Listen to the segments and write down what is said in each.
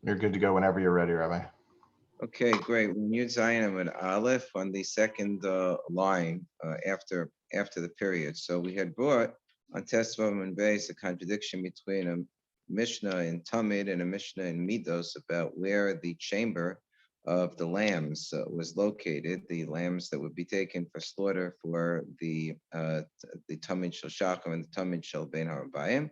You're good to go whenever you're ready, Rabbi. Okay, great. When you Zayin and Aleph on the second line after the period. So we had brought on Tesvav and Beis a contradiction between a Mishnah in Tamid and a Mishnah in Midos about where the chamber of the lambs was located, the lambs that would be taken for slaughter for the Tamid Shel Shachar and the Tamid Shel Ben Harabayim.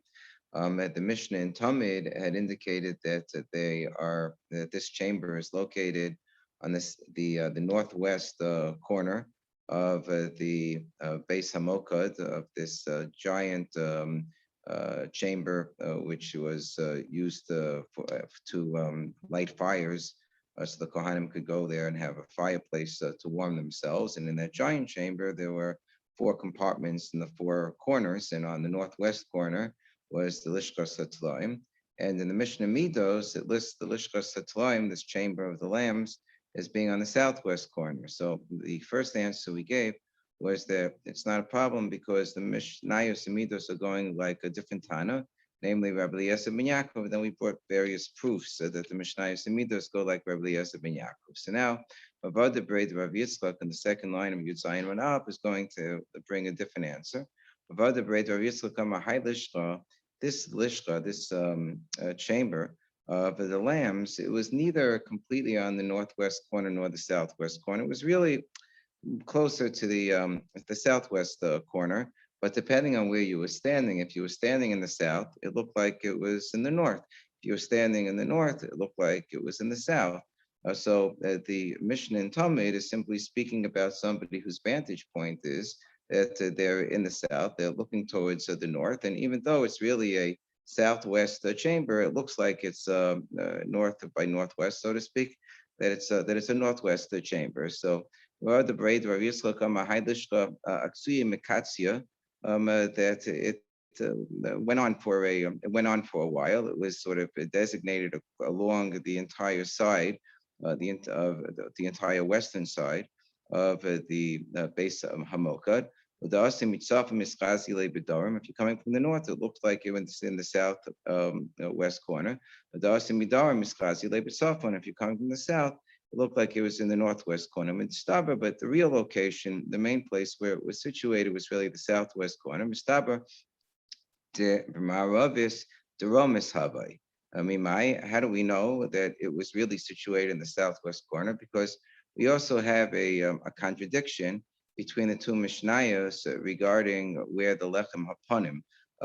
At the Mishnah in Tamid had indicated that that this chamber is located on the northwest corner of the Beis Hamokad of this giant chamber, which was used to light fires, so the Kohanim could go there and have a fireplace to warm themselves. And in that giant chamber, there were four compartments in the four corners, and on the northwest corner was the Lishkas Hatlaim. And in the Mishnah Midos, it lists the Lishkas Hatlaim, this chamber of the lambs, as being on the southwest corner. So the first answer we gave was that it's not a problem because the Mishnayos and Midos are going like a different Tana, namely Rabbi Eliezer ben Yaakov. Then we brought various proofs so that the Mishnayos and Midos go like Rabbi Eliezer ben Yaakov. So now, Avad Braid Rav Yitzchak in the second line of Yud Zayin Ran Up is going to bring a different answer. Avad Braid Rav Yitzchak Amar Hai Lishka, this lishka, this chamber of the lambs, it was neither completely on the northwest corner nor the southwest corner. It was really closer to the southwest corner, but depending on where you were standing, if you were standing in the south, it looked like it was in the north. If you were standing in the north, it looked like it was in the south. So the Mishnah in Talmud is simply speaking about somebody whose vantage point is that they're in the south, they're looking towards the north, and even though it's really a southwest chamber, it looks like it's north by northwest, so to speak, that it's a northwest chamber. So the braid Rav Yitzchak that it went on for a while. It was sort of designated along the entire side, the entire western side of the base of Hamokad. If you're coming from the north, it looks like you're in the south west corner. If you're coming from the south, it looked like it was in the northwest corner. Mistaba, but the real location, the main place where it was situated was really the southwest corner. Mistaba de Maravis de Romis Havai. How do we know that it was really situated in the southwest corner? Because we also have a contradiction between the two Mishnayos regarding where the Lechem Hapanim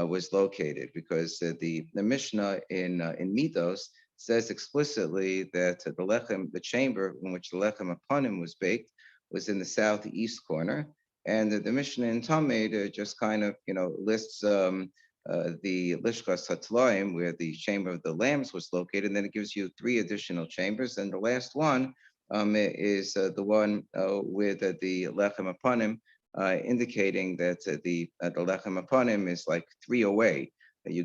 was located, because the Mishnah in Midos says explicitly that the chamber in which the Lechem Hapanim was baked was in the southeast corner, and the Mishnah in Talmud just kind of lists the Lishkas Hatlaim, where the chamber of the lambs was located, and then it gives you three additional chambers, and the last one is the one with the Lechem Hapanim, indicating that the Lechem Hapanim is like three away. You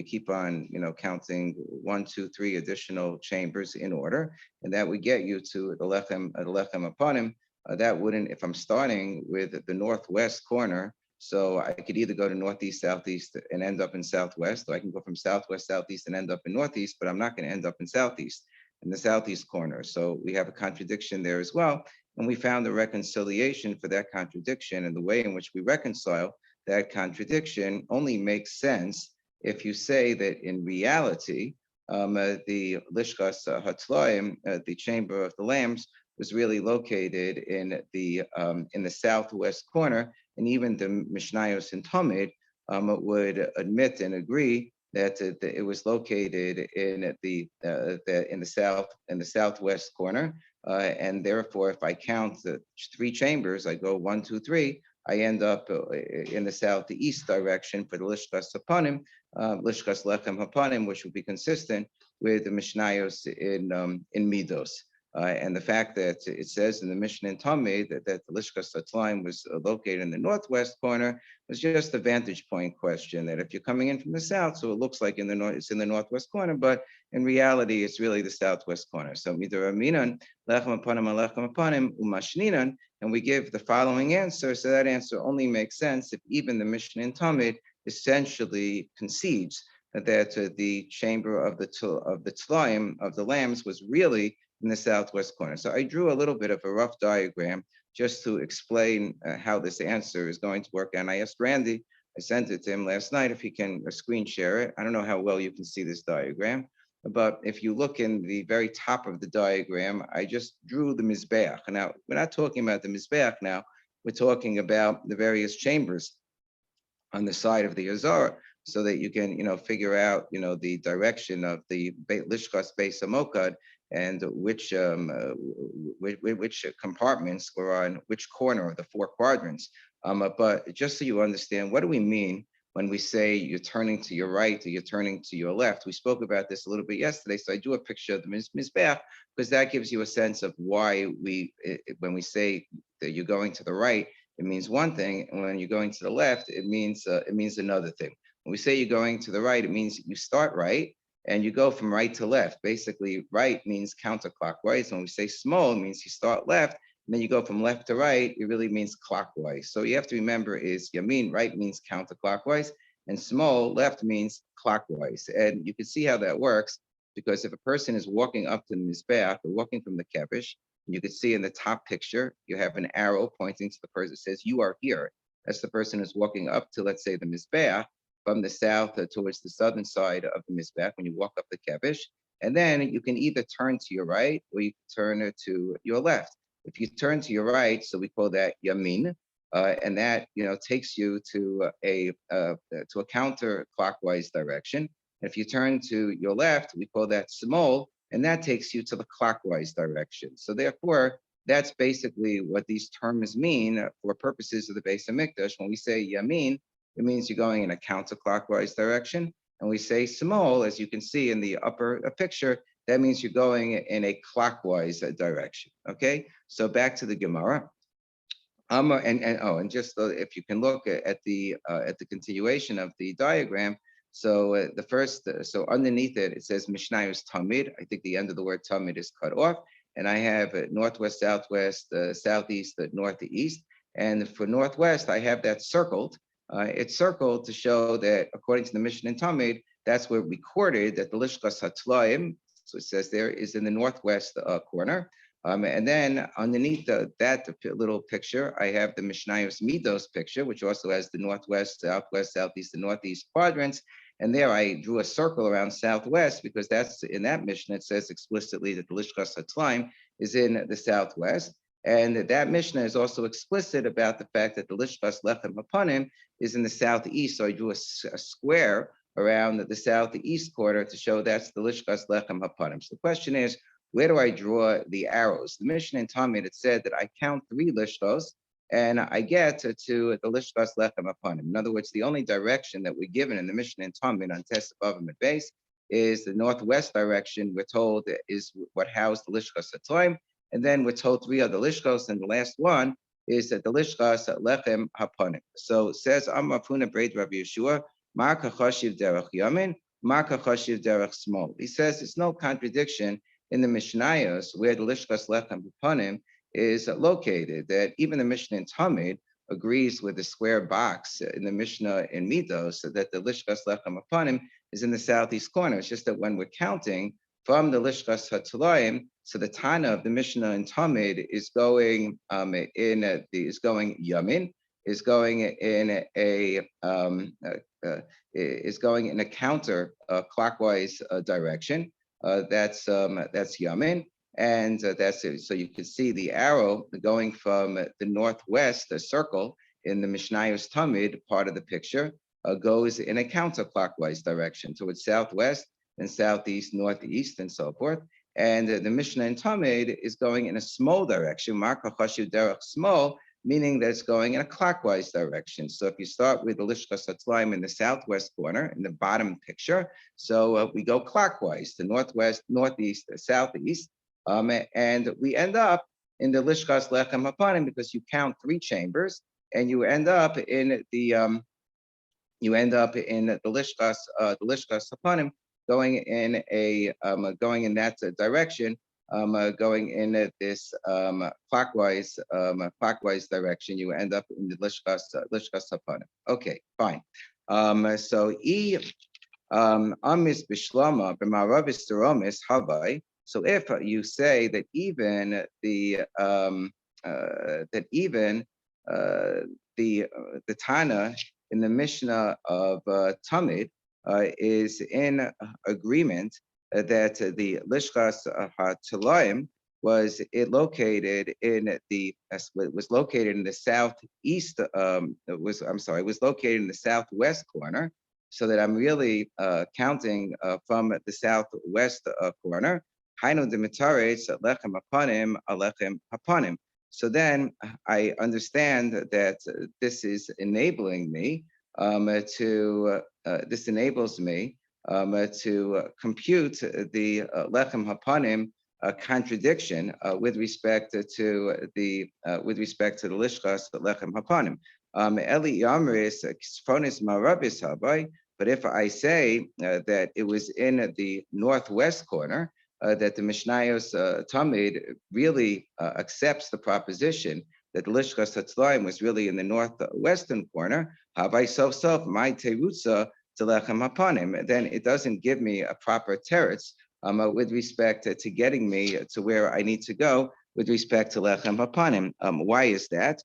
keep on, counting 1, 2, 3 additional chambers in order, and that would get you to the Lechem Hapanim. That wouldn't, if I'm starting with the northwest corner, so I could either go to northeast, southeast, and end up in southwest, or I can go from southwest, southeast, and end up in northeast, but I'm not going to end up in southeast, in the southeast corner. So we have a contradiction there as well. And we found a reconciliation for that contradiction, and the way in which we reconcile that contradiction only makes sense if you say that in reality, the Lishkas Hatlaim, the chamber of the lambs, was really located in the southwest corner, and even the Mishnayos and Talmud would admit and agree that it was located in the southwest corner, and therefore, if I count the three chambers, I go 1, 2, 3. I end up in the southeast direction for the Lishkas Hapanim, Lishkas Lechem Hapanim, which would be consistent with the Mishnayos in Midos. And the fact that it says in the Mishnah in Talmud that the Lishkas Hatlaim was located in the northwest corner was just a vantage point question, that if you're coming in from the south, so it looks like it's in the northwest corner, but in reality, it's really the southwest corner. So Midar Aminan, Lechem Hapanim, Umashninan, and we give the following answer. So that answer only makes sense if even the Mishnah in Talmud essentially concedes that the chamber of the Tlaim of the lambs was really in the southwest corner. So I drew a little bit of a rough diagram just to explain how this answer is going to work. And I asked Randy, I sent it to him last night if he can screen share it. I don't know how well you can see this diagram, but if you look in the very top of the diagram, I just drew the Mizbeach. Now, we're not talking about the Mizbeach now, we're talking about the various chambers on the side of the Azara so that you can, figure out, the direction of the Lishkas Beis Hamokad and which compartments were on which corner of the four quadrants. But just so you understand, what do we mean when we say you're turning to your right or you're turning to your left? We spoke about this a little bit yesterday, so I do a picture of the Mizbeach because that gives you a sense of why when we say that you're going to the right, it means one thing, and when you're going to the left, it means another thing. When we say you're going to the right, it means you start right and you go from right to left. Basically, right means counterclockwise. When we say small, it means you start left, and then you go from left to right. It really means clockwise. So you have to remember is yamin, right means counterclockwise, and small, left means clockwise. And you can see how that works because if a person is walking up to the mizbeach or walking from the kevish, you can see in the top picture, you have an arrow pointing to the person that says, you are here. That's the person who's walking up to, let's say, the Mizbeach from the south towards the southern side of the Mizbeach when you walk up the Kevish. And then you can either turn to your right or you can turn to your left. If you turn to your right, so we call that Yamin, and that takes you to a counterclockwise direction. If you turn to your left, we call that Simol, and that takes you to the clockwise direction. So therefore, that's basically what these terms mean for purposes of the Beis Hamikdash. When we say Yamin, it means you're going in a counterclockwise direction. And we say Simol, as you can see in the upper picture, that means you're going in a clockwise direction. Okay, so back to the Gemara. And just if you can look at the continuation of the diagram. So the first, so underneath it, it says Mishnayos Tamid. I think the end of the word Tamid is cut off. And I have northwest, southwest, southeast, northeast. And for northwest, I have that circled. It's circled to show that according to the Mishnah in Tamid, that's where recorded that the Lishkas Hatlaim, so it says there, is in the northwest corner. And then underneath that little picture, I have the Mishnayos Midos picture, which also has the northwest, southwest, southeast, and northeast quadrants. And there I drew a circle around southwest because that's in that Mishnah, it says explicitly that the Lishkas Hatlaim is in the southwest. And that Mishnah is also explicit about the fact that the Lishkas Lechem Hapanim is in the southeast. So I drew a square around the southeast quarter to show that's the Lishkas Lechem Hapanim. So the question is, where do I draw the arrows? The Mishnah in Talmud, it said that I count 3 lishkos and I get to the lishkas lechem upon him. In other words, the only direction that we're given in the Mishnah in Talmud on test above and base is the northwest direction. We're told is what housed the lishkas atloim, and then we're told 3 other lishkos, and the last one is that the lishkas lechem hapanim. So it says Amafuna Braid Rabbi Yeshua, Mar kachashiv derech yamin, Mar kachashiv derech small. He says it's no contradiction in the Mishnayos, where the Lishkas Lechem Hapanim is located, that even the Mishnah in Tamid agrees with the square box in the Mishnah in Midos, so that the Lishkas Lechem Hapanim is in the southeast corner. It's just that when we're counting from the Lishkas Hatlayim, so the Tana of the Mishnah in Tamid is going Yamin, is going in a counter clockwise direction. That's Yamin, and that's it. So you can see the arrow going from the northwest, the circle in the Mishnayos Tamid part of the picture goes in a counterclockwise direction towards southwest and southeast, northeast, and so forth. And the Mishnah in Tamid is going in a small direction, Marka Chashiv Derech small, meaning that it's going in a clockwise direction. So if you start with the Lishkas Hatlaim in the southwest corner, in the bottom picture, so we go clockwise to northwest, northeast, southeast, and we end up in the Lishkas Lechem Hapanim because you count 3 chambers, and you end up in the Lishkas Hapanim going in that direction. Going in this clockwise direction, you end up in the Lishkas Hapanim. Okay, fine. So Amis bishlama b'maravis deromis havai. So if you say that even that even the Tana in the Mishnah of Tamid is in agreement that the Lishkas HaTalayim was it located in the was located in the southeast was I'm sorry was located in the southwest corner, so that I'm really counting from the southwest corner. Hainu demitaretz lechem hapanim alechem hapanim. So then I understand that this is enabling me this enables me to compute the lechem hapanim contradiction with respect to the lishkas lechem hapanim. Eli yamris k'sfonis marabis habai. But if I say that it was in the northwest corner, that the Mishnayos Tamid really accepts the proposition that the Lishkas Hatzlaim was really in the northwestern corner, Habai sof my terutza to lechem hapanim, then it doesn't give me a proper teretz with respect to getting me to where I need to go with respect to lechem hapanim. Why is that?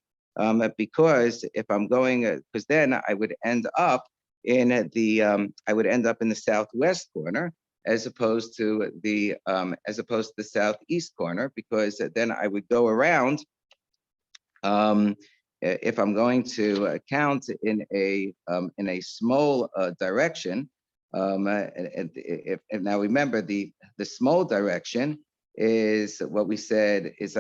Because if I'm going, because then I would end up in the southwest corner, as opposed to the southeast corner, because then I would go around. If I'm going to count in a small direction, if now remember the small direction is what we said is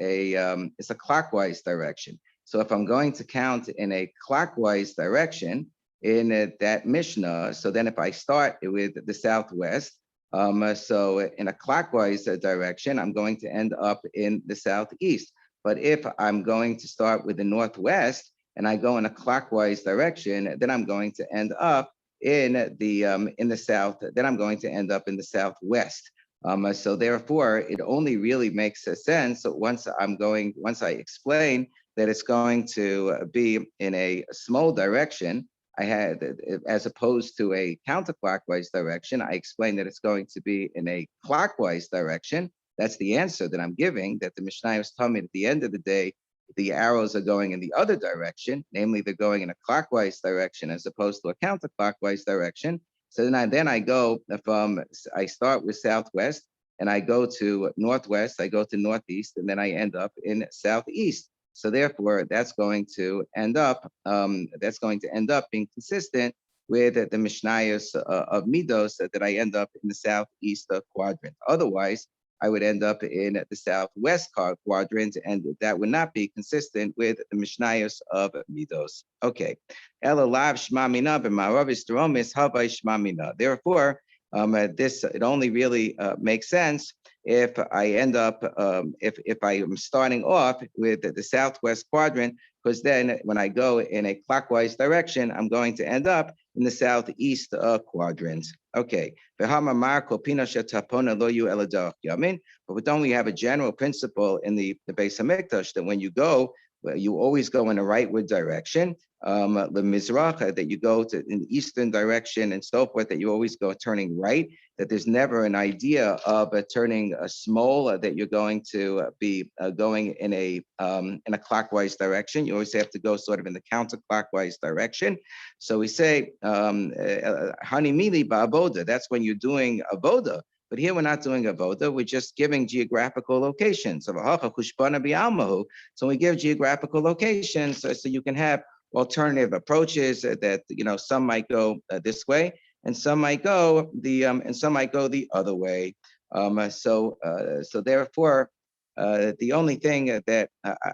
a clockwise direction. So if I'm going to count in a clockwise direction in that Mishnah, so then if I start with the southwest, so in a clockwise direction, I'm going to end up in the southeast. But if I'm going to start with the northwest and I go in a clockwise direction, then I'm going to end up in the south. Then I'm going to end up in the southwest. So therefore, it only really makes sense once I explain that it's going to be in a small direction. I had, as opposed to a counterclockwise direction, I explained that it's going to be in a clockwise direction. That's the answer that I'm giving, that the Mishnayos tell me at the end of the day, the arrows are going in the other direction, namely they're going in a clockwise direction as opposed to a counterclockwise direction. So then I start with southwest and I go to northwest, I go to northeast, and then I end up in southeast. So therefore, that's going to end up being consistent with the Mishnayos of Midos that I end up in the southeast quadrant. Otherwise, I would end up in the southwest quadrant, and that would not be consistent with the Mishnayos of Midos. Okay. Therefore, it only really makes sense if I end up if I am starting off with the southwest quadrant, because then when I go in a clockwise direction, I'm going to end up in the southeast quadrant. Okay. But don't we have a general principle in the Beis Hamikdash that when you go, you always go in the rightward direction, the Mizrach, that you go to in the eastern direction and so forth, that you always go turning right, that there's never an idea of turning a small, that you're going to be going in a clockwise direction. You always have to go sort of in the counterclockwise direction. So we say, Hanimili ba'avoda, that's when you're doing avoda. But here we're not doing avoda, we're just giving geographical locations. So we give geographical locations so you can have alternative approaches that some might go this way and some might go the other way. So therefore, the only thing that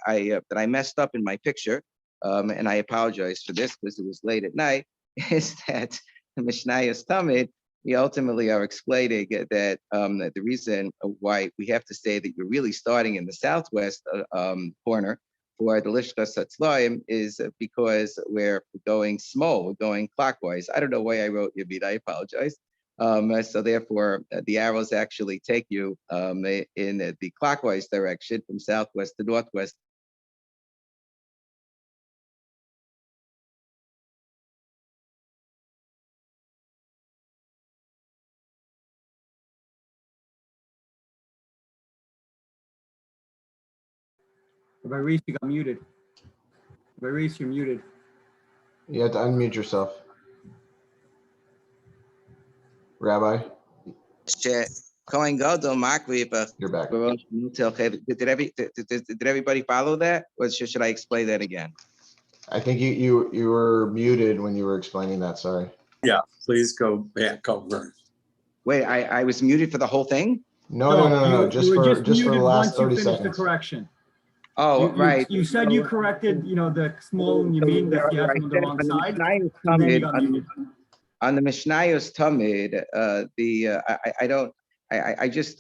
I messed up in my picture, and I apologize for this because it was late at night, is that the Mishnayos Tamid, we ultimately are explaining that the reason why we have to say that you're really starting in the southwest corner for the Lishkas Hatzlaim is because we're going small, we're going clockwise. I don't know why I wrote Yabid, I apologize. So therefore, the arrows actually take you in the clockwise direction from southwest to northwest. Rabbi Reese, you got muted. Rabbi Reese, you're muted. You have to unmute yourself. Rabbi, Kohen Gadol Makri, you're back. did everybody follow that? Or should I explain that again? I think you were muted when you were explaining that. Sorry. Yeah, please go back over. Wait, I was muted for the whole thing? No. Just you were for just the muted last once you 30 finished seconds. the correction. Oh, right. You said you corrected, the small yamin that you had on the wrong side, and then you got muted. On the Mishnayos Tamid, I just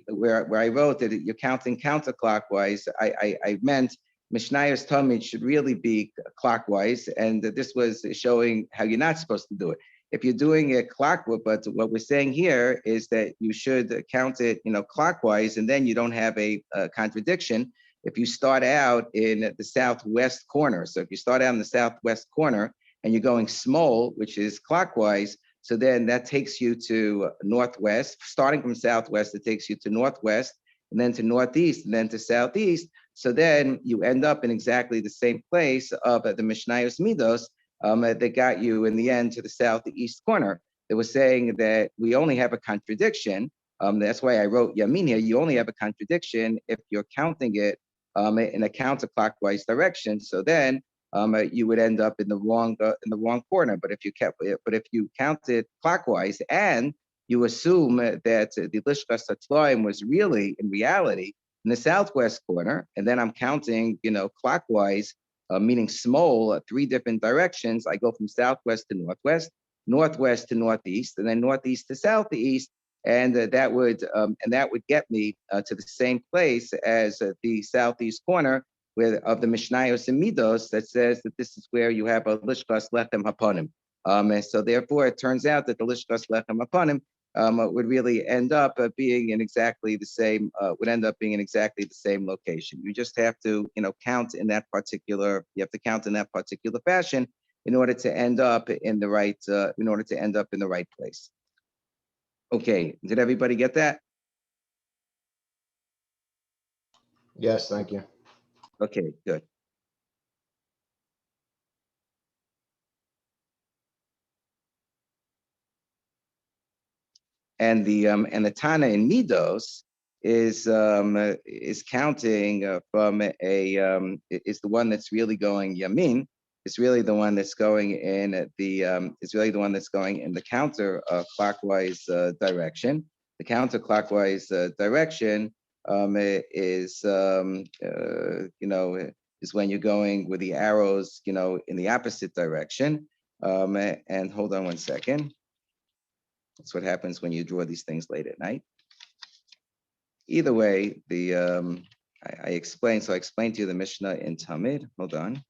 where I wrote that you're counting counterclockwise. I meant Mishnayos Tamid should really be clockwise, and this was showing how you're not supposed to do it. If you're doing it clockwise, but what we're saying here is that you should count it, clockwise, and then you don't have a contradiction. If you start out in the southwest corner, so if you start out in the southwest corner and you're going small, which is clockwise, so then that takes you to northwest. Starting from southwest, it takes you to northwest, and then to northeast, and then to southeast. So then you end up in exactly the same place of the Mishnayos Midos that got you in the end to the southeast corner. They were saying that we only have a contradiction. That's why I wrote Yamin here. You only have a contradiction if you're counting it in a counterclockwise direction. So then you would end up in the wrong corner. But if you counted clockwise and you assume that the Lishkas Hatzlaim was really in reality in the southwest corner, and then I'm counting, clockwise, meaning small, 3 different directions. I go from southwest to northwest, northwest to northeast, and then northeast to southeast. And that would get me to the same place as the southeast corner of the Mishnayos and Midos that says that this is where you have a Lishkas Lechem Hapanim. And so therefore, it turns out that the Lishkas Lechem Hapanim would really end up being in exactly the same location. You just have to, count in that particular. You have to count in that particular fashion in order to end up in the right. Place. Okay, did everybody get that? Yes, thank you. Okay, good. And the Tana in Midos is counting from is the one that's really going Yamin. It's really the one that's going in the counter clockwise direction. The counterclockwise direction is when you're going with the arrows, in the opposite direction. And hold on one second. That's what happens when you draw these things late at night. Either way, I explained. So I explained to you the Mishnah in Tamid. Hold on.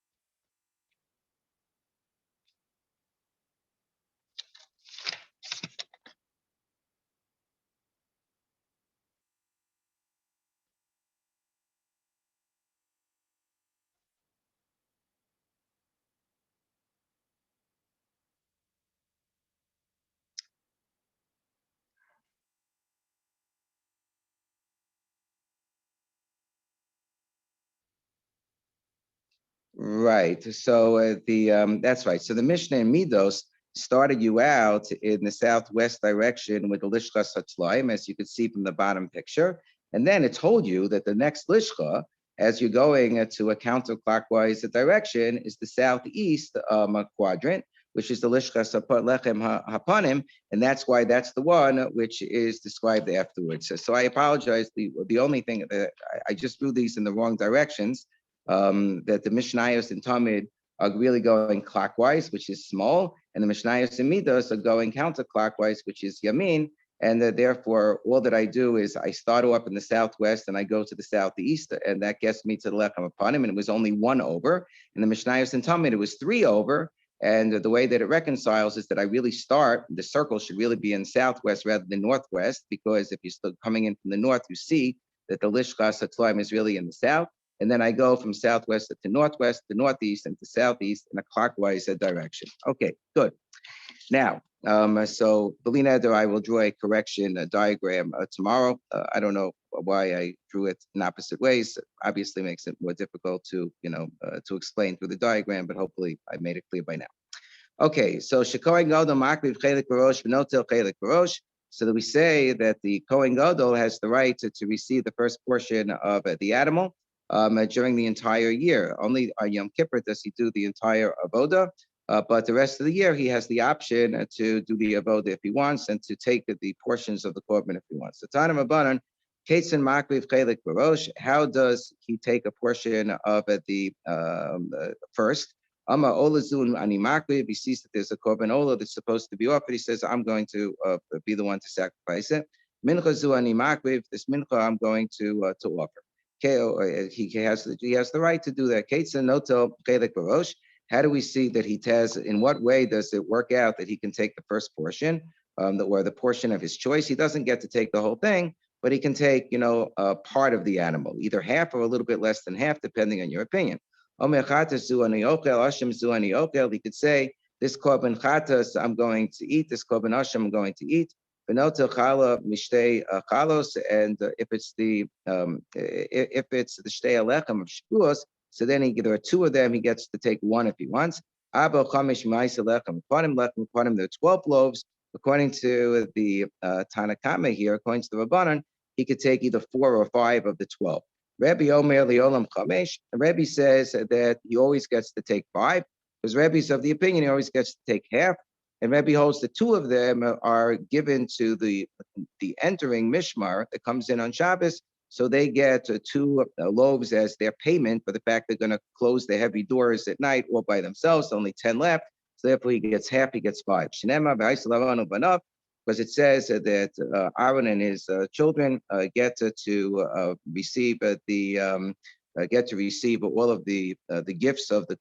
Right. So that's right. So the Mishnah in Midos started you out in the southwest direction with the Lishkas Hatzlaim, as you could see from the bottom picture. And then it told you that the next Lishka, as you're going to a counterclockwise direction, is the southeast quadrant, which is the Lishkas Lechem Hapanim. And that's why that's the one which is described afterwards. So I apologize. The only thing that I just drew these in the wrong directions. That the Mishnayos and Tamid are really going clockwise, which is small, and the Mishnayos and Midos are going counterclockwise, which is Yamin. And therefore, all that I do is I start off in the southwest and I go to the southeast, and that gets me to the Lechem Hapanim, and it was only 1 over. In the Mishnayos and Tamid, it was 3 over. And the way that it reconciles is that I really start, the circle should really be in southwest rather than northwest, because if you're still coming in from the north, you see that the Lishkas Hatzlaim is really in the south. And then I go from southwest to northwest, to northeast, and to southeast in a clockwise direction. Okay, good. Now, So Belina, I will draw a correction diagram tomorrow. I don't know why I drew it in opposite ways. Obviously makes it more difficult to, to explain through the diagram, but hopefully I made it clear by now. Okay, so Shekohen Gadol Makriv Chelik Barosh V'Notel Chelik Barosh. So that we say that the Kohen Gadol has the right to receive the first portion of the animal during the entire year. Only on Yom Kippur does he do the entire avoda, but the rest of the year he has the option to do the avoda if he wants and to take the portions of the korban if he wants. So Tanam Abanan, Ketzin Makriv Chelik Barosh. How does he take a portion of the first? Ama Olazun Animakri, if he sees that there's a korban ola that's supposed to be offered, he says, I'm going to be the one to sacrifice it. Mincha Zu Animakri, if this mincha I'm going to offer. He has the right to do that. Ketzah Notel Chelik Barosh. How do we see that he has, in what way does it work out that he can take the first portion, or the portion of his choice? He doesn't get to take the whole thing, but he can take, a part of the animal, either half or a little bit less than half, depending on your opinion. He could say, this korban chatas I'm going to eat, this korban asham I'm going to eat. And if it's the shtei alechem of shkuos, so then there are two of them. He gets to take one if he wants. There are 12 loaves. According to the Tanakama here, according to the Rabbanan, he could take either 4 or 5 of the 12. Rabbi Omer Leolam Chamesh. Rabbi says that he always gets to take 5, because Rabbi's of the opinion he always gets to take half. And Rabbi holds the 2 of them are given to the entering Mishmar that comes in on Shabbos. So they get 2 loaves as their payment for the fact they're going to close the heavy doors at night all by themselves, only 10 left. So therefore he gets half, he gets 5. Because it says that Aaron and his children get to receive all of the gifts of the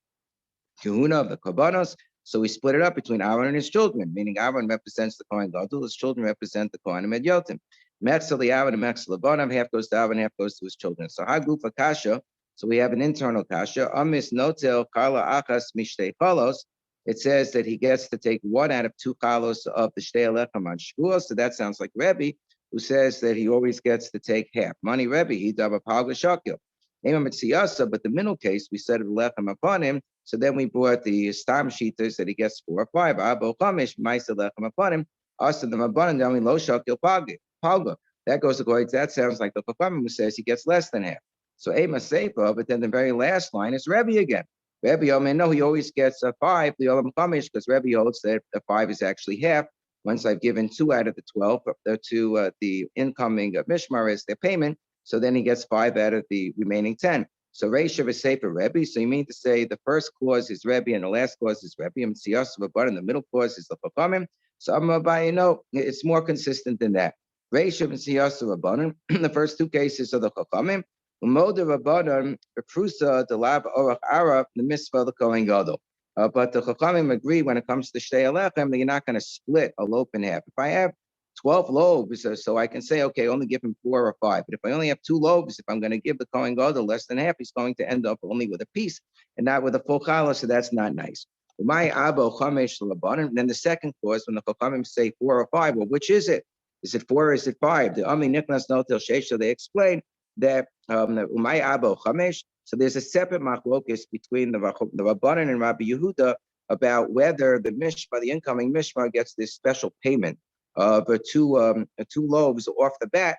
kahuna, of the korbanos. So we split it up between Aaron and his children, meaning Aaron represents the Kohen Gadol, his children represent the Kohanim and Yotim. Mechzel Aaron and Mechzel Lebanon, half goes to Aaron, half goes to his children. So Hagufa Kasha. So we have an internal kasha. Amis Notel Karla Achas Mishtei Cholos. It says that he gets to take 1 out of 2 chalos of the shtei alechem on shkuos. So that sounds like Rebbe, who says that he always gets to take half. Money Rebbe, he dava palga shakil. But the middle case, we said lechem upon him. So then we brought the stam sheeters that he gets 4 or 5. Abo chamish ma'isa lechem upon him. Also the mabanan dami lo shakil palga. That goes according to that. Sounds like the Chachamim who says he gets less than half. So Ema Seifa, but then the very last line is Rebbe again. Rebbe Omer, no, he always gets 5, the Olam Chamish, because Rebbe holds that the 5 is actually half. Once I've given 2 out of the 12 to the incoming Mishmar as their payment, so then he gets 5 out of the remaining 10. So Reish of a Sefer Rebbe, so you mean to say the first clause is Rebbe and the last clause is Rebbe, and the middle clause is the Chachamim. So I'm no, it's more consistent than that. Reish of Rabbanan, the first 2 cases are the Chachamim. But the Kohen Gadol. But the Chachamim agree when it comes to Shtei Alechem that you're not going to split a loaf in half. If I have 12 loaves, so I can say, okay, only give him 4 or 5. But if I only have 2 loaves, if I'm going to give the Kohen Gadol less than half, he's going to end up only with a piece and not with a full challah. So that's not nice. My abo chamesh labanan. Then the second clause, when the Chachamim say 4 or 5, well, which is it? Is it 4 or is it 5? The Ami Niknas Notel Sheish, so they explain that Umay Abo Chamesh. So there's a separate machlokes between the Rabbanan and Rabbi Yehuda about whether the Mishmar, the incoming Mishmar, gets this special payment of 2 loaves off the bat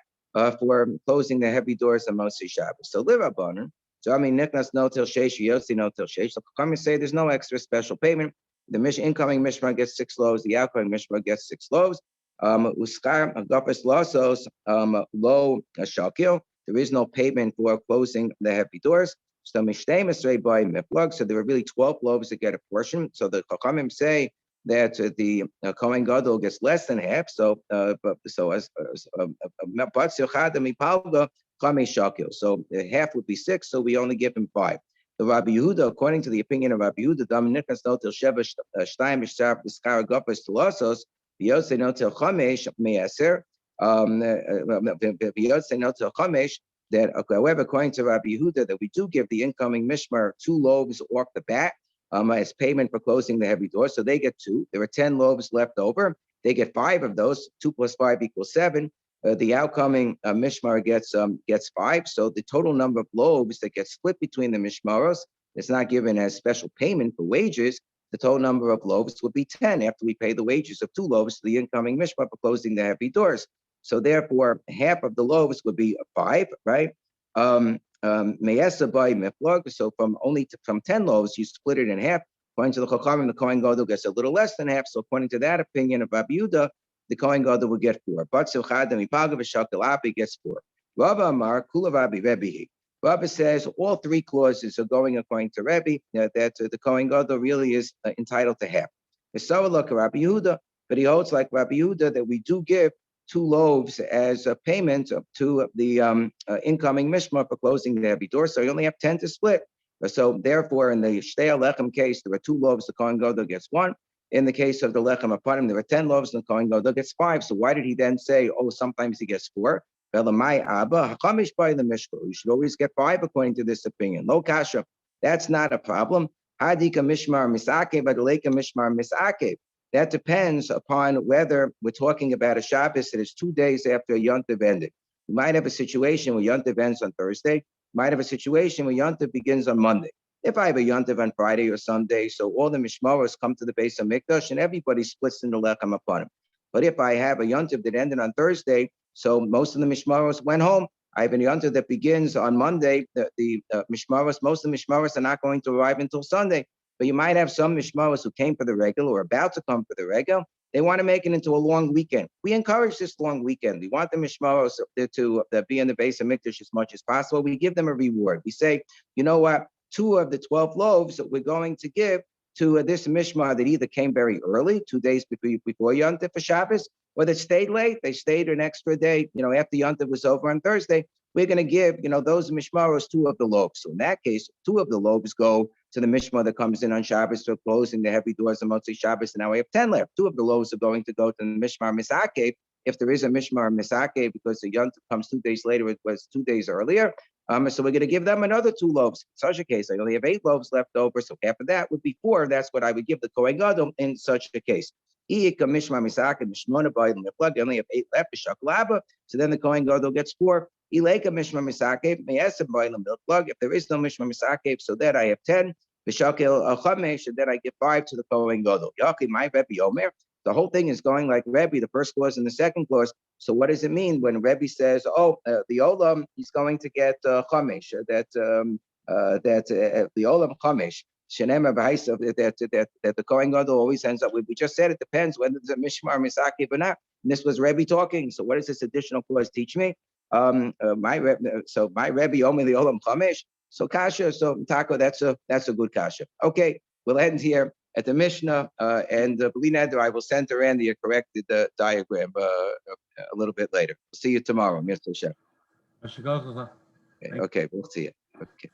for closing the heavy doors on Moshe Shabbos. So the Rabbanan, so I mean Niknas Notel Sheish, Yossi Notel Sheish. So come and say there's no extra special payment. The incoming Mishmar gets 6 loaves. The outgoing Mishmar gets 6 loaves. Uskar Agapes Lasos Lo Shakil. There is no payment for closing the heavy doors. So there are really 12 loaves that get a portion. So the Chachamim say that the Kohen Gadol gets less than half. So half would be 6. So we only give him 5. The Rabbi Yehuda, according to the opinion of Rabbi Yehuda, that however, according to Rabbi Yehuda, that we do give the incoming Mishmar 2 loaves off the bat, as payment for closing the heavy door. So they get 2. There are 10 loaves left over. They get 5 of those. 2 plus 5 equals 7. The outcoming mishmar gets 5. So the total number of loaves that get split between the mishmaros is not given as special payment for wages. The total number of loaves would be 10 after we pay the wages of 2 loaves to the incoming mishmar for closing the heavy doors. So therefore, half of the loaves would be 5, right? Me'esa by miflog. So from 10 loaves, you split it in half. According to the Chachamim, the Kohen Gadol gets a little less than half. So according to that opinion of Rabbi Yehuda, the Kohen Gadol will get 4. But Simchad and Mipaga v'Shakal Api gets 4. Rava Amar Kula Rabbi Rebbe. Rava says all 3 clauses are going according to Rebbe, that the Kohen Gadol really is entitled to half. So look at Rabbi Yehuda, but he holds like Rabbi Yehuda that we do give 2 loaves as a payment to the incoming mishmar for closing the heavy door. So you only have 10 to split. So therefore, in the Shtei Lechem case, there are 2 loaves. The Kohen Gadol gets 1. In the case of the Lechem Apanim, there are 10 loaves, and the Kohen Gadol gets 5. So why did he then say, oh, sometimes he gets 4? You should always get 5 according to this opinion. No kasha. That's not a problem. Hadika mishmar misakev, adaleka mishmar misakev. That depends upon whether we're talking about a Shabbos that is 2 days after a Yontiv ended. You might have a situation where Yontiv ends on Thursday. You might have a situation where Yontiv begins on Monday. If I have a Yontiv on Friday or Sunday, so all the Mishmaros come to the base of Mikdash and everybody splits in the Lechem Apanim. But if I have a Yontiv that ended on Thursday, so most of the Mishmaros went home. I have a Yontiv that begins on Monday. The Mishmaros, most of the Mishmaros are not going to arrive until Sunday. But you might have some mishmaros who came for the regal or about to come for the regal. They want to make it into a long weekend. We encourage this long weekend. We want the mishmaros to be in the base of Mikdash as much as possible. We give them a reward. We say, you know what? 2 of the 12 loaves that we're going to give to this mishmar that either came very early, 2 days before Yontif for Shabbos, or that stayed late. They stayed an extra day, after Yontif was over on Thursday. We're going to give, those mishmaros 2 of the loaves. So in that case, 2 of the loaves go to the mishmar that comes in on Shabbos for closing the heavy doors on Motzei Shabbos, and now we have 10 left. 2 of the loaves are going to go to the mishmar misakev, if there is a mishmar misakev, because the Yontif comes 2 days later. It was 2 days earlier. So we're going to give them another 2 loaves. In such a case, I only have 8 loaves left over, so half of that would be 4. That's what I would give the Kohen Gadol in such a case. I only have 8 left, so then the Kohen Gadol gets 4. If there is no mishmar misakev, so that I have 10. And then I give 5 to the Kohen Gadol. My Rebbe Omer. The whole thing is going like Rebbe, the first clause and the second clause. So what does it mean when Rebbe says, the Olam, he's going to get Chamesh, that the Olam Chamesh, that the Kohen Gadol always ends up with. We just said it depends whether there's a Mishmar Misakev or not. And this was Rebbe talking. So what does this additional clause teach me? My Rebbe Omer, the Olam Chamesh. So kasha, so Taco, that's a good kasha. Okay, we'll end here at the Mishnah, and Belina, I will send her in the corrected diagram a little bit later. See you tomorrow, Mr. Chef. Okay, we'll see you. Okay.